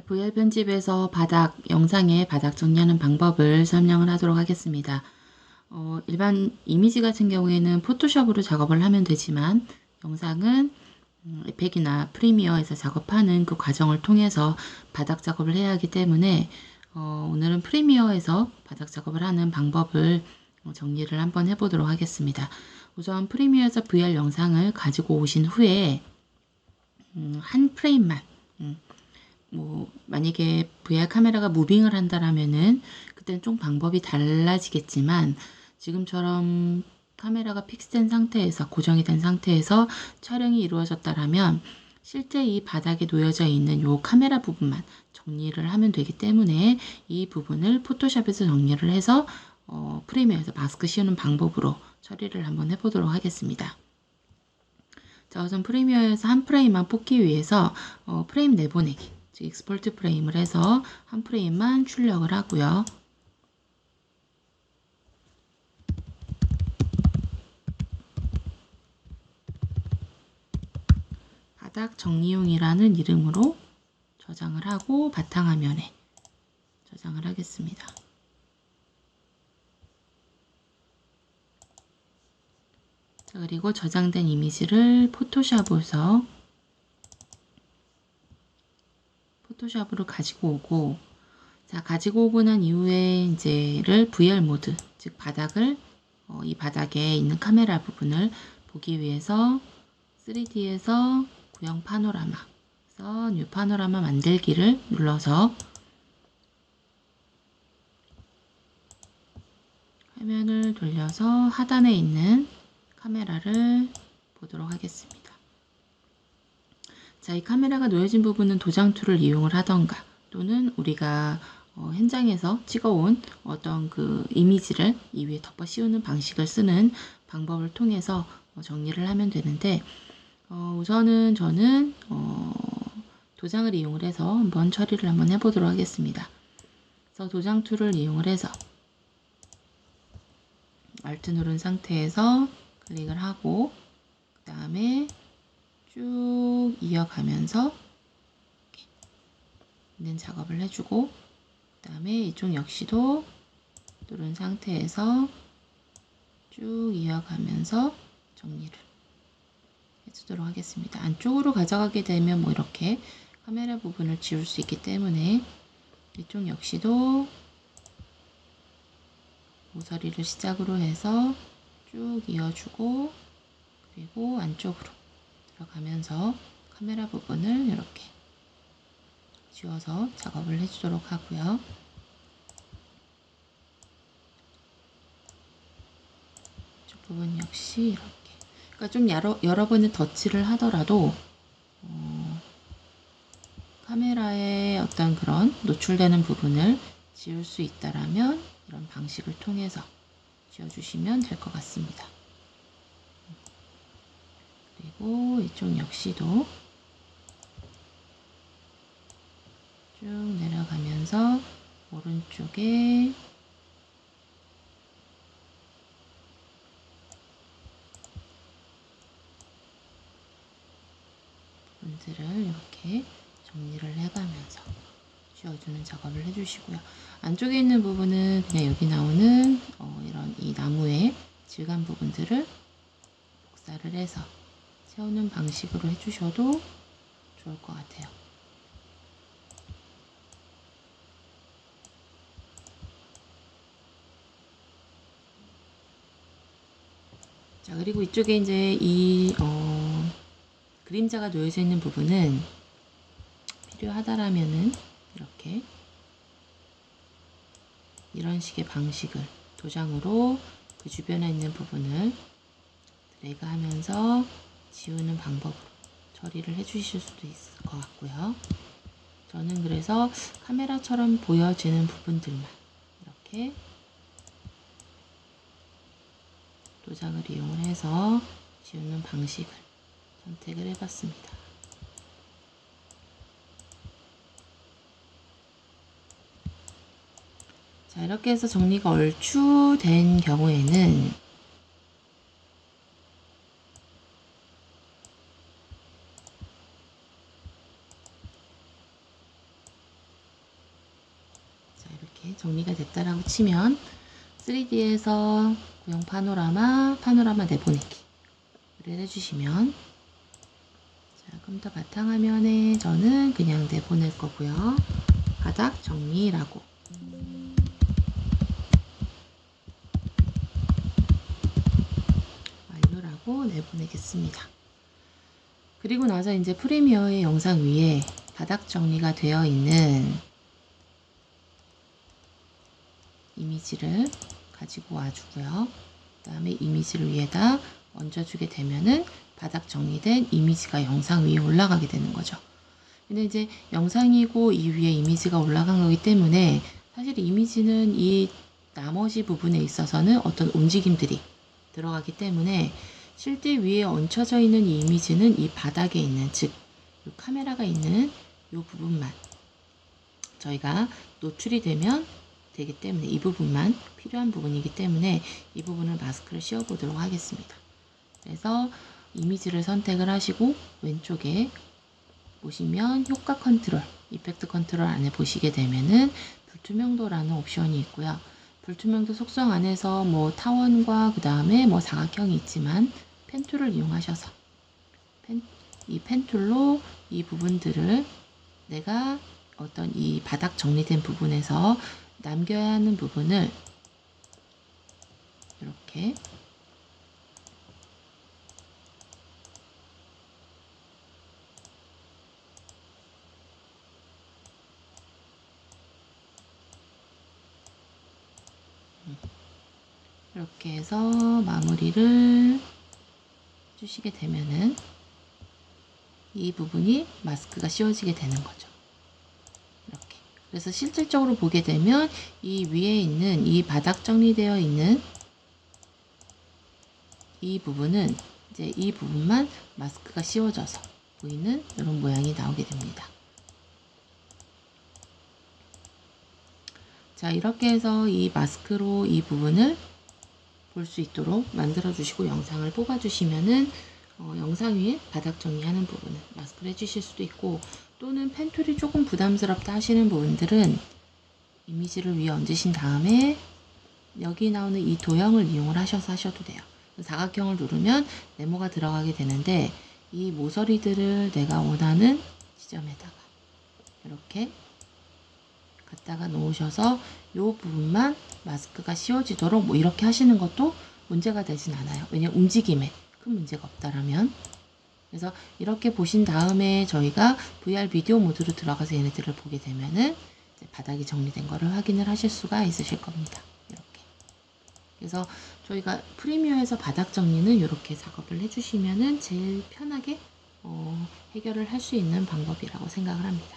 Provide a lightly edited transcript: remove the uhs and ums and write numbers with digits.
VR 편집에서 바닥 영상의 바닥 정리하는 방법을 설명을 하도록 하겠습니다. 일반 이미지 같은 경우에는 포토샵으로 작업을 하면 되지만 영상은 에펙이나 프리미어에서 작업하는 그 과정을 통해서 바닥 작업을 해야 하기 때문에 오늘은 프리미어에서 바닥 작업을 하는 방법을 정리를 한번 해보도록 하겠습니다. 우선 프리미어에서 VR 영상을 가지고 오신 후에 한 프레임만 만약에 VR 카메라가 무빙을 한다라면은 그때는 좀 방법이 달라지겠지만 지금처럼 카메라가 픽스된 상태에서 고정이 된 상태에서 촬영이 이루어졌다라면 실제 이 바닥에 놓여져 있는 요 카메라 부분만 정리를 하면 되기 때문에 이 부분을 포토샵에서 정리를 해서 프리미어에서 마스크 씌우는 방법으로 처리를 한번 해보도록 하겠습니다. 자, 우선 프리미어에서 한 프레임만 뽑기 위해서 프레임 내보내기, 즉 익스포트 프레임을 해서 한 프레임만 출력을 하고요. 바닥 정리용이라는 이름으로 저장을 하고 바탕화면에 저장을 하겠습니다. 자, 그리고 저장된 이미지를 포토샵으로 가지고 오고, 자, 가지고 오고 난 이후에 이제를 VR 모드, 즉 바닥을 이 바닥에 있는 카메라 부분을 보기 위해서 3D에서 구형 파노라마, 그래서 뉴 파노라마 만들기를 눌러서 화면을 돌려서 하단에 있는 카메라를 보도록 하겠습니다. 자, 이 카메라가 놓여진 부분은 도장 툴을 이용을 하던가 또는 우리가 현장에서 찍어온 어떤 그 이미지를 이 위에 덮어 씌우는 방식을 쓰는 방법을 통해서 정리를 하면 되는데 우선은 저는 도장을 이용을 해서 한번 처리를 한번 해보도록 하겠습니다. 그래서 도장 툴을 이용을 해서 Alt 누른 상태에서 클릭을 하고 그 다음에 쭉 이어가면서 있는 작업을 해주고 그 다음에 이쪽 역시도 누른 상태에서 쭉 이어가면서 정리를 해주도록 하겠습니다. 안쪽으로 가져가게 되면 뭐 이렇게 카메라 부분을 지울 수 있기 때문에 이쪽 역시도 모서리를 시작으로 해서 쭉 이어주고 그리고 안쪽으로 들어가면서 카메라 부분을 이렇게 지워서 작업을 해주도록 하고요. 이쪽 부분 역시 이렇게. 그러니까 좀 여러 번의 터치를 하더라도 카메라의 어떤 그런 노출되는 부분을 지울 수 있다라면 이런 방식을 통해서 지워주시면 될 것 같습니다. 그리고 이쪽 역시도 쭉 내려가면서 오른쪽에 부분들을 이렇게 정리를 해가면서 지워주는 작업을 해주시고요. 안쪽에 있는 부분은 그냥 여기 나오는 이런 이 나무의 질감 부분들을 복사를 해서 세우는 방식으로 해주셔도 좋을 것 같아요. 자, 그리고 이쪽에 이제 이 그림자가 놓여져 있는 부분은 필요하다라면은 이렇게 이런 식의 방식을 도장으로 그 주변에 있는 부분을 드래그 하면서 지우는 방법으로 처리를 해 주실 수도 있을 것 같고요. 저는 그래서 카메라처럼 보여지는 부분들만 이렇게 도장을 이용을 해서 지우는 방식을 선택을 해봤습니다. 자, 이렇게 해서 정리가 얼추 된 경우에는 이렇게 정리가 됐다라고 치면 3D에서 구형 파노라마 내보내기를 해주시면, 자, 컴퓨터 바탕화면에 저는 그냥 내보낼 거고요. 바닥 정리라고 완료라고 내보내겠습니다. 그리고 나서 이제 프리미어의 영상 위에 바닥 정리가 되어 있는 이미지를 가지고 와주고요. 그 다음에 이미지를 위에다 얹어주게 되면은 바닥 정리된 이미지가 영상 위에 올라가게 되는 거죠. 근데 이제 영상이고 이 위에 이미지가 올라간 거기 때문에 사실 이미지는 이 나머지 부분에 있어서는 어떤 움직임들이 들어가기 때문에 실제 위에 얹혀져 있는 이 이미지는 이 바닥에 있는, 즉 이 카메라가 있는 이 부분만 저희가 노출이 되면 되기 때문에, 이 부분만 필요한 부분이기 때문에 이 부분을 마스크를 씌워 보도록 하겠습니다. 그래서 이미지를 선택을 하시고 왼쪽에 보시면 효과 컨트롤, 이펙트 컨트롤 안에 보시게 되면은 불투명도라는 옵션이 있고요. 불투명도 속성 안에서 뭐 타원과 그 다음에 뭐 사각형이 있지만 펜툴을 이용하셔서 이 펜툴로 이 부분들을 내가 어떤 이 바닥 정리된 부분에서 남겨야 하는 부분을 이렇게 이렇게 해서 마무리를 해주시게 되면은 이 부분이 마스크가 씌워지게 되는 거죠. 이렇게. 그래서 실질적으로 보게 되면 이 위에 있는 이 바닥 정리되어 있는 이 부분은 이제 이 부분만 마스크가 씌워져서 보이는 이런 모양이 나오게 됩니다. 자, 이렇게 해서 이 마스크로 이 부분을 볼 수 있도록 만들어 주시고 영상을 뽑아 주시면은 영상 위에 바닥 정리하는 부분을 마스크를 해주실 수도 있고, 또는 펜툴이 조금 부담스럽다 하시는 부분들은 이미지를 위에 얹으신 다음에 여기 나오는 이 도형을 이용을 하셔서 하셔도 돼요. 사각형을 누르면 네모가 들어가게 되는데 이 모서리들을 내가 원하는 지점에다가 이렇게 갖다가 놓으셔서 이 부분만 마스크가 씌워지도록 뭐 이렇게 하시는 것도 문제가 되진 않아요. 왜냐면 움직임에 큰 문제가 없다라면. 그래서 이렇게 보신 다음에 저희가 VR 비디오 모드로 들어가서 얘네들을 보게 되면은 이제 바닥이 정리된 거를 확인을 하실 수가 있으실 겁니다. 이렇게. 그래서 저희가 프리미어에서 바닥 정리는 이렇게 작업을 해주시면은 제일 편하게 해결을 할 수 있는 방법이라고 생각을 합니다.